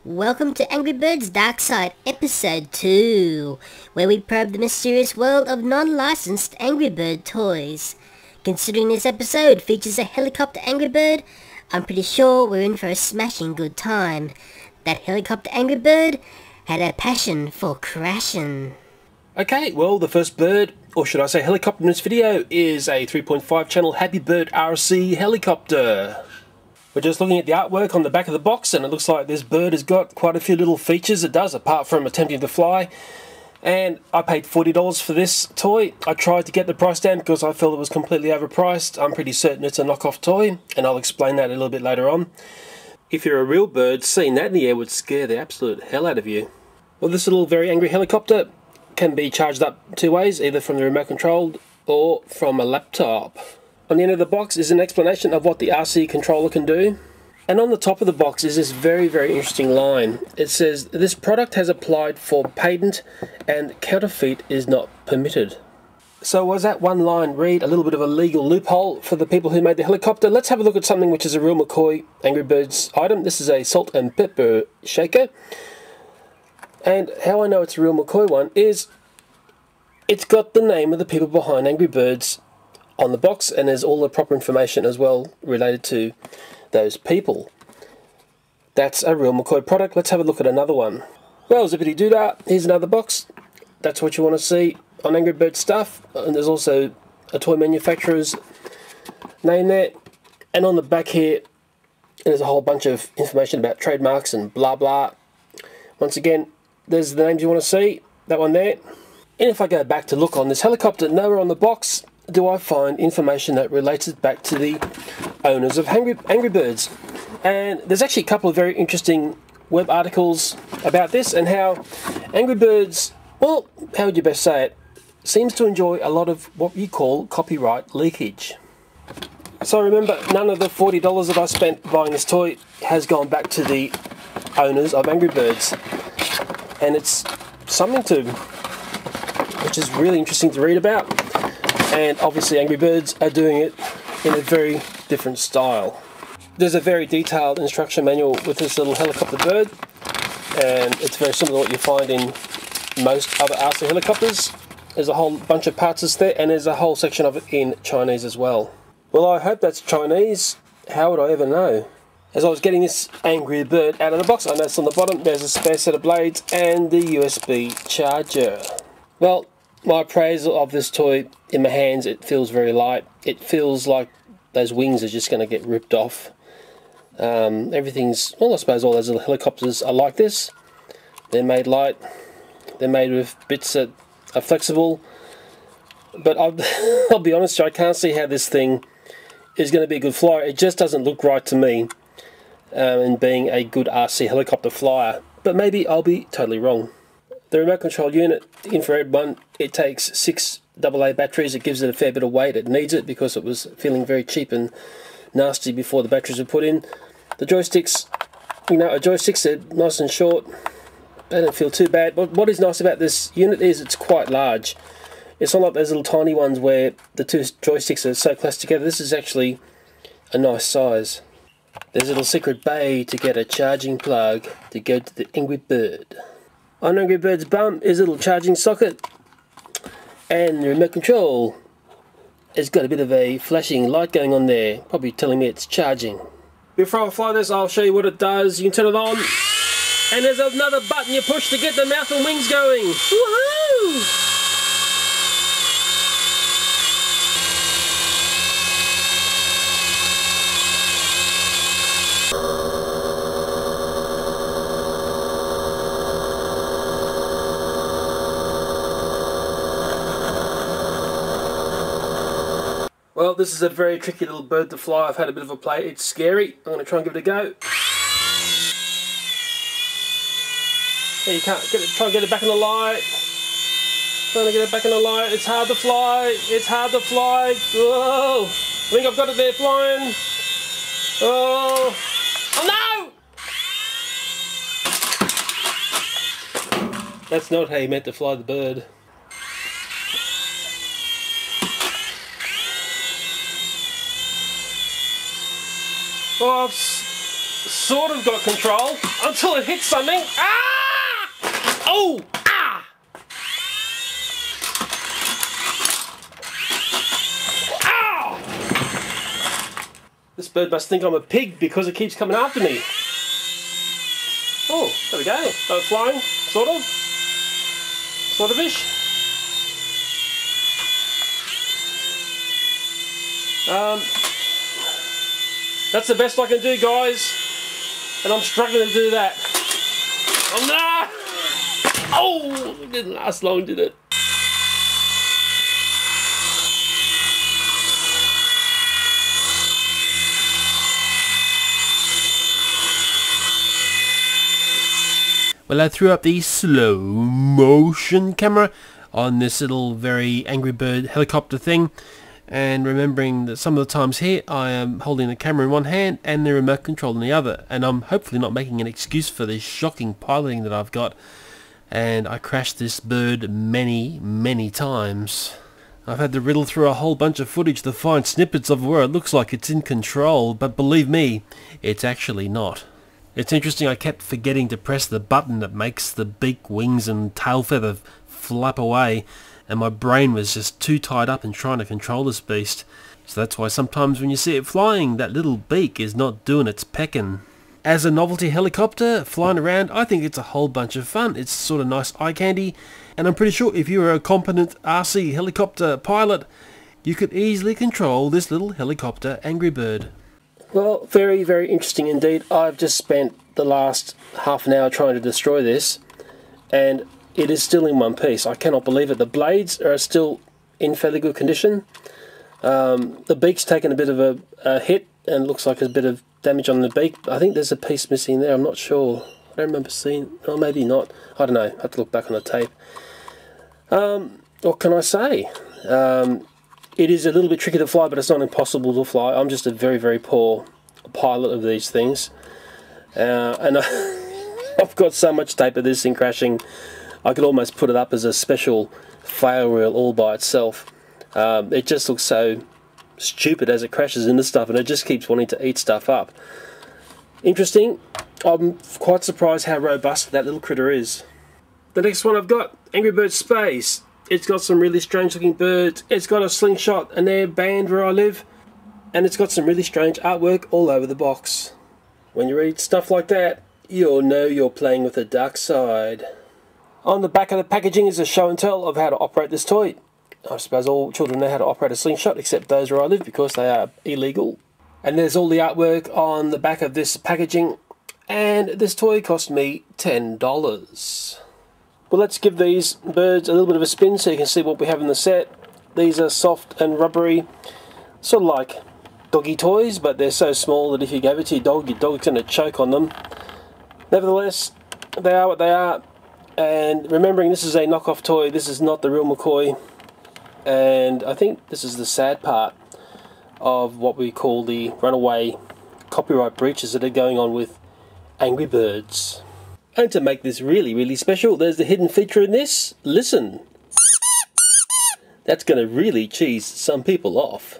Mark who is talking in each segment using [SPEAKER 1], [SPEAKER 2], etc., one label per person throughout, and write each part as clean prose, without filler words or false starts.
[SPEAKER 1] Welcome to Angry Birds Dark Side Episode 2, where we probe the mysterious world of non-licensed Angry Bird toys. Considering this episode features a helicopter Angry Bird, I'm pretty sure we're in for a smashing good time. That helicopter Angry Bird had a passion for crashing.
[SPEAKER 2] Okay, well, the first bird, or should I say helicopter in this video, is a 3.5 channel Happy Bird RC helicopter. We're just looking at the artwork on the back of the box, and it looks like this bird has got quite a few little features it does, apart from attempting to fly. And I paid $40 for this toy. I tried to get the price down because I felt it was completely overpriced. I'm pretty certain it's a knockoff toy, and I'll explain that a little bit later on. If you're a real bird, seeing that in the air would scare the absolute hell out of you. Well, this little very angry helicopter can be charged up two ways, either from the remote controlled or from a laptop. On the end of the box is an explanation of what the RC controller can do. And on the top of the box is this very, very interesting line. It says, "This product has applied for patent and counterfeit is not permitted." So was that one line read a little bit of a legal loophole for the people who made the helicopter? Let's have a look at something which is a real McCoy Angry Birds item. This is a salt and pepper shaker. And how I know it's a real McCoy one is it's got the name of the people behind Angry Birds on the box, and there's all the proper information as well related to those people. That's a real McCoy product. Let's have a look at another one. Well, zippity doo dah, here's another box. That's what you want to see on Angry Bird stuff. And there's also a toy manufacturer's name there. And on the back here, there's a whole bunch of information about trademarks and blah blah. Once again, there's the names you want to see, that one there. And if I go back to look on this helicopter, nowhere on the box do I find information that relates it back to the owners of Angry Birds. And there's actually a couple of very interesting web articles about this and how Angry Birds, well, how would you best say it, seems to enjoy a lot of what you call copyright leakage. So remember, none of the $40 that I spent buying this toy has gone back to the owners of Angry Birds. And it's something which is really interesting to read about. And obviously Angry Birds are doing it in a very different style. There's a very detailed instruction manual with this little helicopter bird, and it's very similar to what you find in most other RC helicopters. There's a whole bunch of parts there, and there's a whole section of it in Chinese as well. Well, I hope that's Chinese. How would I ever know? As I was getting this Angry Bird out of the box, I noticed on the bottom there's a spare set of blades and the USB charger. Well, my appraisal of this toy in my hands, it feels very light. It feels like those wings are just going to get ripped off. Everything's, well, I suppose all those little helicopters are like this. They're made light. They're made with bits that are flexible. But I'll be honest, I can't see how this thing is going to be a good flyer. It just doesn't look right to me in being a good RC helicopter flyer. But maybe I'll be totally wrong. The remote control unit, the infrared one, it takes 6 AA batteries. It gives it a fair bit of weight. It needs it because it was feeling very cheap and nasty before the batteries were put in. The joysticks, you know, they're nice and short. They don't feel too bad. But what is nice about this unit is it's quite large. It's not like those little tiny ones where the two joysticks are so close together. This is actually a nice size. There's a little secret bay to get a charging plug to go to the Angry Bird. On Angry Bird's bum is a little charging socket, and the remote control has got a bit of a flashing light going on there, probably telling me it's charging. Before I fly this, I'll show you what it does. You can turn it on, and there's another button you push to get the mouth and wings going. Woohoo! Well, this is a very tricky little bird to fly. I've had a bit of a play. It's scary. I'm going to try and give it a go. Yeah, you can't get it. Try and get it back in the light. Trying to get it back in the light. It's hard to fly. It's hard to fly. Whoa! I think I've got it there flying. Oh! Oh no! That's not how you meant to fly the bird. Oh, I've sort of got control until it hit something. Ah! Oh! Ah! Ow! This bird must think I'm a pig because it keeps coming after me. Oh, there we go. Oh, flying, sort of. Sort of-ish. That's the best I can do, guys. And I'm struggling to do that. Oh, no! Oh, it didn't last long, did it?
[SPEAKER 3] Well, I threw up the slow motion camera on this little very Angry Bird helicopter thing, and remembering that some of the times here I am holding the camera in one hand and the remote control in the other, and I'm hopefully not making an excuse for this shocking piloting that I've got, and I crashed this bird many times. I've had to riddle through a whole bunch of footage to find snippets of where it looks like it's in control, but believe me, it's actually not. It's interesting, I kept forgetting to press the button that makes the beak, wings and tail feather flap away, and my brain was just too tied up in trying to control this beast. So that's why sometimes when you see it flying, that little beak is not doing its pecking. As a novelty helicopter flying around, I think it's a whole bunch of fun. It's sort of nice eye candy, and I'm pretty sure if you were a competent RC helicopter pilot, you could easily control this little helicopter Angry Bird.
[SPEAKER 2] Well, very, very interesting indeed. I've just spent the last half an hour trying to destroy this, and it is still in one piece. I cannot believe it. The blades are still in fairly good condition. The beak's taken a bit of a hit, and looks like there's a bit of damage on the beak. I think there's a piece missing there. I'm not sure. I don't remember seeing, or maybe not. I don't know. I have to look back on the tape. What can I say? It is a little bit tricky to fly, but it's not impossible to fly. I'm just a very, very poor pilot of these things. And I've got so much tape of this thing crashing, I could almost put it up as a special fail reel all by itself. It just looks so stupid as it crashes into stuff, and it just keeps wanting to eat stuff up. Interesting. I'm quite surprised how robust that little critter is. The next one I've got, Angry Bird Space. It's got some really strange looking birds. It's got a slingshot and air band where I live, and it's got some really strange artwork all over the box. When you read stuff like that, you'll know you're playing with the dark side. On the back of the packaging is a show and tell of how to operate this toy. I suppose all children know how to operate a slingshot, except those where I live, because they are illegal. And there's all the artwork on the back of this packaging, and this toy cost me $10. Well, let's give these birds a little bit of a spin so you can see what we have in the set. These are soft and rubbery, sort of like doggy toys, but they're so small that if you gave it to your dog's going to choke on them. Nevertheless, they are what they are, and remembering this is a knockoff toy, this is not the real McCoy, and I think this is the sad part of what we call the runaway copyright breaches that are going on with Angry Birds. And to make this really, really special, there's the hidden feature in this. Listen. That's going to really cheese some people off.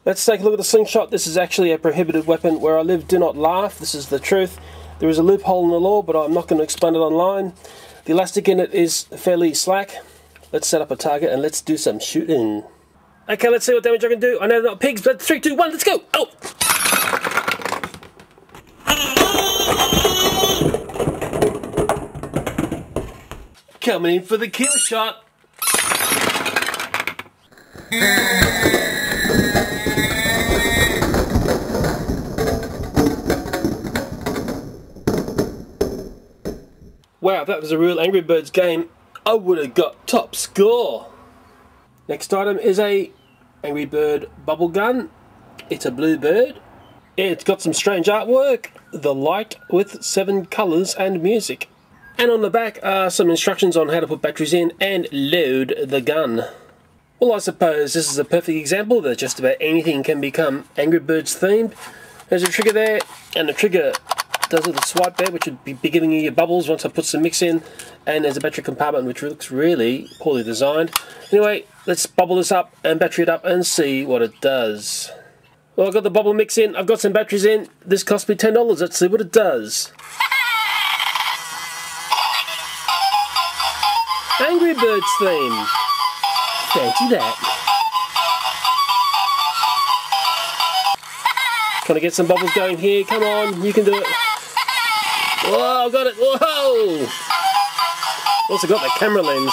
[SPEAKER 2] Let's take a look at the slingshot. This is actually a prohibited weapon. Where I live, do not laugh. This is the truth. There is a loophole in the law, but I'm not going to explain it online. The elastic in it is fairly slack. Let's set up a target and let's do some shooting. Okay, let's see what damage I can do. I know they're not pigs, but 3, 2, 1, let's go! Oh! Coming in for the kill shot. Wow, that was a real Angry Birds game. I would have got top score. Next item is a Angry Bird bubble gun. It's a blue bird. It's got some strange artwork. The light with 7 colours and music. And on the back are some instructions on how to put batteries in and load the gun. Well, I suppose this is a perfect example that just about anything can become Angry Birds themed. There's a trigger there, and the trigger does a little swipe there, which would be giving you your bubbles once I put some mix in. And there's a battery compartment which looks really poorly designed. Anyway, let's bubble this up and battery it up and see what it does. Well, I've got the bubble mix in, I've got some batteries in. This cost me $10. Let's see what it does. Angry Birds theme. Fancy that. Trying to get some bubbles going here. Come on, you can do it. Whoa, I've got it. Whoa! Also got the camera lens.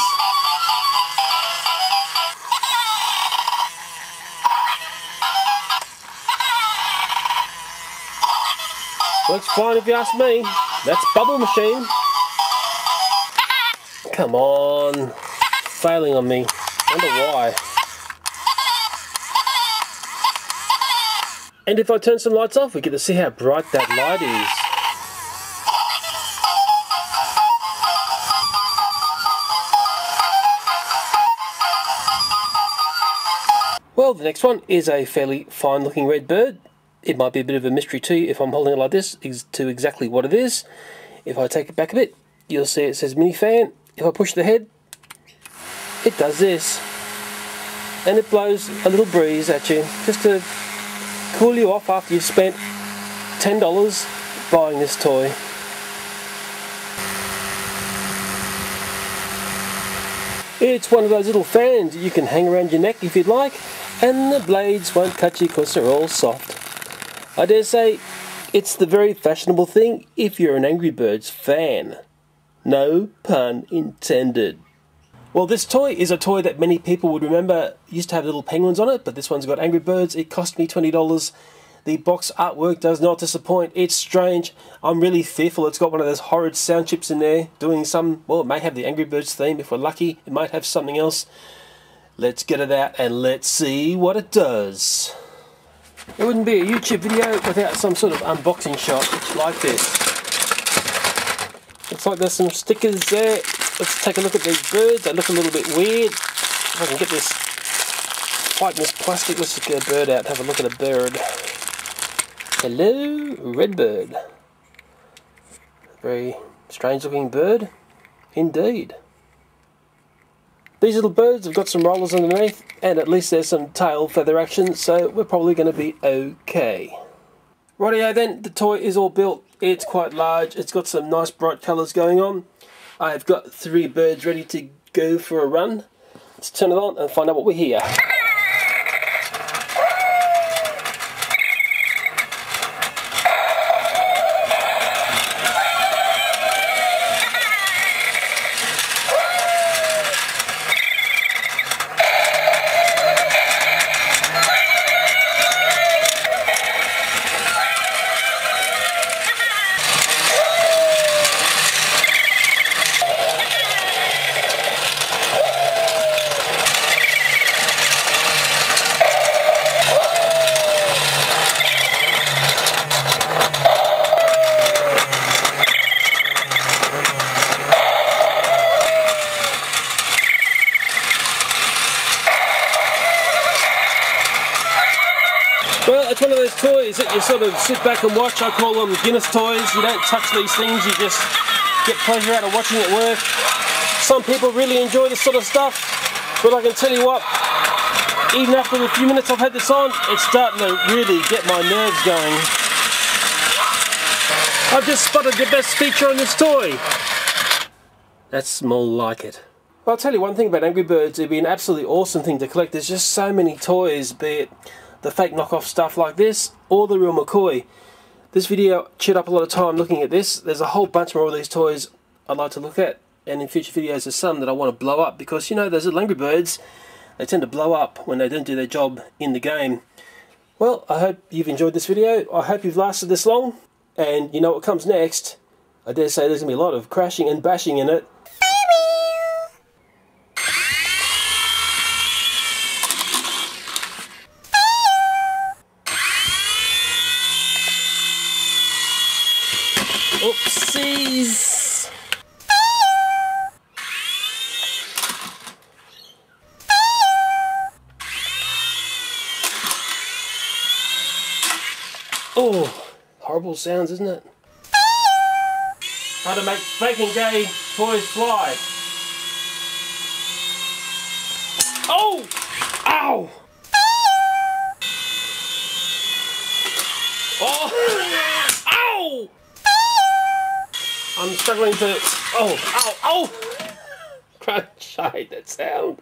[SPEAKER 2] Works fine if you ask me. That's bubble machine. Come on. Failing on me. Wonder why. And if I turn some lights off, we get to see how bright that light is. Well, the next one is a fairly fine looking red bird. It might be a bit of a mystery to you if I'm holding it like this to exactly what it is. If I take it back a bit, you'll see it says mini fan. If I push the head, it does this. And it blows a little breeze at you just to cool you off after you've spent $10 buying this toy. It's one of those little fans you can hang around your neck if you'd like, and the blades won't cut you because they're all soft. I dare say it's the very fashionable thing if you're an Angry Birds fan. No pun intended. Well, this toy is a toy that many people would remember used to have little penguins on it, but this one's got Angry Birds. It cost me $20. The box artwork does not disappoint. It's strange. I'm really fearful it's got one of those horrid sound chips in there doing some, well, it may have the Angry Birds theme if we're lucky. It might have something else. Let's get it out and let's see what it does. It wouldn't be a YouTube video without some sort of unboxing shot like this. Looks like there's some stickers there. Let's take a look at these birds. They look a little bit weird. If I can get this, fighting this plastic, let's just get a bird out and have a look at a bird. Hello, red bird. Very strange looking bird, indeed. These little birds have got some rollers underneath, and at least there's some tail feather action, so we're probably going to be okay. Rightio then, the toy is all built. It's quite large. It's got some nice bright colours going on. I've got 3 birds ready to go for a run. Let's turn it on and find out what we hear. Well, it's one of those toys that you sort of sit back and watch. I call them Guinness toys. You don't touch these things, you just get pleasure out of watching it work. Some people really enjoy this sort of stuff, but I can tell you what, even after the few minutes I've had this on, it's starting to really get my nerves going. I've just spotted the best feature on this toy. That's more like it. Well, I'll tell you one thing about Angry Birds, it'd be an absolutely awesome thing to collect. There's just so many toys, be it the fake knockoff stuff like this, or the real McCoy. This video chewed up a lot of time looking at this. There's a whole bunch more of these toys I'd like to look at, and in future videos there's some that I want to blow up, because you know those little Angry Birds, they tend to blow up when they don't do their job in the game. Well, I hope you've enjoyed this video. I hope you've lasted this long, and you know what comes next. I dare say there's going to be a lot of crashing and bashing in it. Oopsies! Oh, horrible sounds, isn't it? How to make fake and gay toys fly. Oh! Ow! Oh! Ow! I'm struggling to... Oh! Ow! Ow! Crunch! I hate that sound.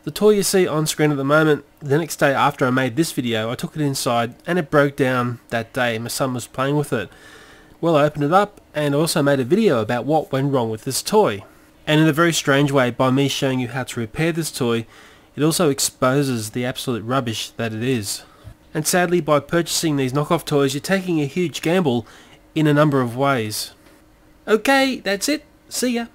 [SPEAKER 3] The toy you see on screen at the moment, the next day after I made this video, I took it inside and it broke down that day. My son was playing with it. Well, I opened it up and also made a video about what went wrong with this toy. And in a very strange way, by me showing you how to repair this toy, it also exposes the absolute rubbish that it is. And sadly, by purchasing these knockoff toys, you're taking a huge gamble in a number of ways. Okay, that's it. See ya.